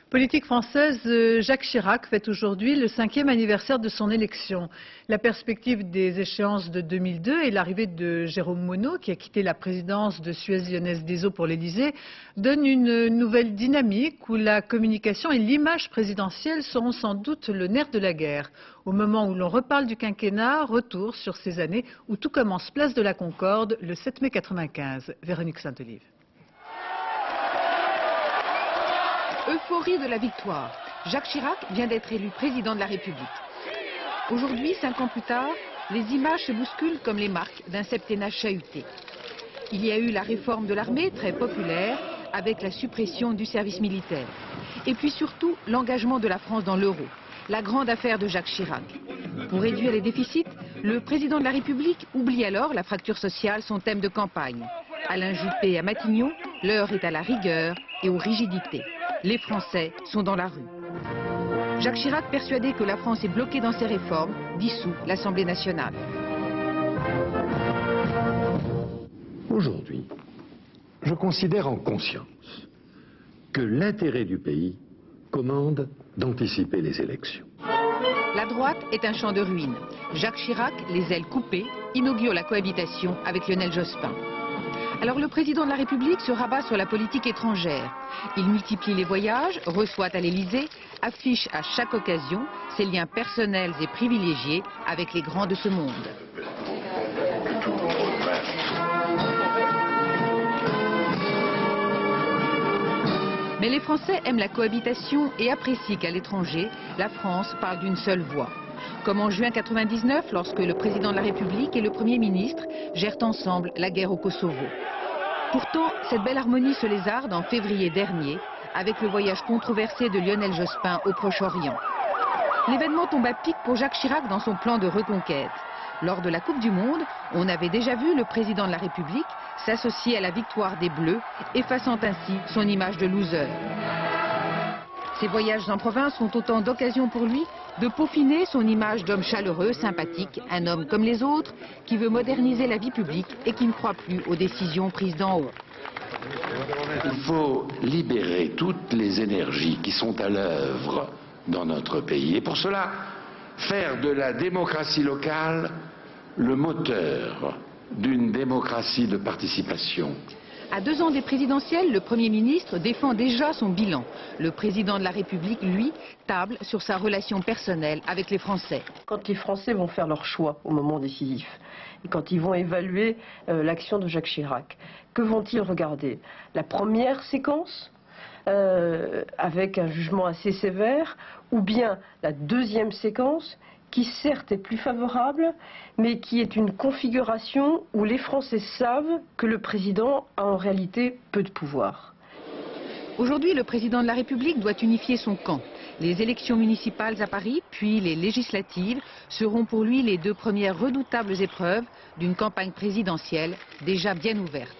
Politique française, Jacques Chirac fête aujourd'hui le 5e anniversaire de son élection. La perspective des échéances de 2002 et l'arrivée de Jérôme Monod, qui a quitté la présidence de Suez Lyonnaise des Eaux pour l'Élysée, donne une nouvelle dynamique où la communication et l'image présidentielle seront sans doute le nerf de la guerre. Au moment où l'on reparle du quinquennat, retour sur ces années où tout commence place de la Concorde le 7 mai 1995. Véronique Saint-Olive. Euphorie de la victoire. Jacques Chirac vient d'être élu président de la République. Aujourd'hui, 5 ans plus tard, les images se bousculent comme les marques d'un septennat chahuté. Il y a eu la réforme de l'armée, très populaire, avec la suppression du service militaire. Et puis surtout, l'engagement de la France dans l'euro, la grande affaire de Jacques Chirac. Pour réduire les déficits, le président de la République oublie alors la fracture sociale, son thème de campagne. Alain Juppé à Matignon, l'heure est à la rigueur et aux rigidités. Les Français sont dans la rue. Jacques Chirac, persuadé que la France est bloquée dans ses réformes, dissout l'Assemblée nationale. Aujourd'hui, je considère en conscience que l'intérêt du pays commande d'anticiper les élections. La droite est un champ de ruines. Jacques Chirac, les ailes coupées, inaugure la cohabitation avec Lionel Jospin. Alors le président de la République se rabat sur la politique étrangère. Il multiplie les voyages, reçoit à l'Élysée, affiche à chaque occasion ses liens personnels et privilégiés avec les grands de ce monde. Mais les Français aiment la cohabitation et apprécient qu'à l'étranger, la France parle d'une seule voix. Comme en juin 1999, lorsque le président de la République et le Premier ministre gèrent ensemble la guerre au Kosovo. Pourtant, cette belle harmonie se lézarde en février dernier, avec le voyage controversé de Lionel Jospin au Proche-Orient. L'événement tombe à pic pour Jacques Chirac dans son plan de reconquête. Lors de la Coupe du Monde, on avait déjà vu le président de la République s'associer à la victoire des Bleus, effaçant ainsi son image de loser. Ces voyages en province sont autant d'occasions pour lui de peaufiner son image d'homme chaleureux, sympathique, un homme comme les autres, qui veut moderniser la vie publique et qui ne croit plus aux décisions prises d'en haut. Il faut libérer toutes les énergies qui sont à l'œuvre dans notre pays. Et pour cela, faire de la démocratie locale le moteur d'une démocratie de participation. À 2 ans des présidentielles, le Premier ministre défend déjà son bilan. Le président de la République, lui, table sur sa relation personnelle avec les Français. Quand les Français vont faire leur choix au moment décisif, et quand ils vont évaluer l'action de Jacques Chirac, que vont-ils regarder? La première séquence avec un jugement assez sévère, ou bien la deuxième séquence qui certes est plus favorable, mais qui est une configuration où les Français savent que le président a en réalité peu de pouvoir. Aujourd'hui, le président de la République doit unifier son camp. Les élections municipales à Paris, puis les législatives, seront pour lui les 2 premières redoutables épreuves d'une campagne présidentielle déjà bien ouverte.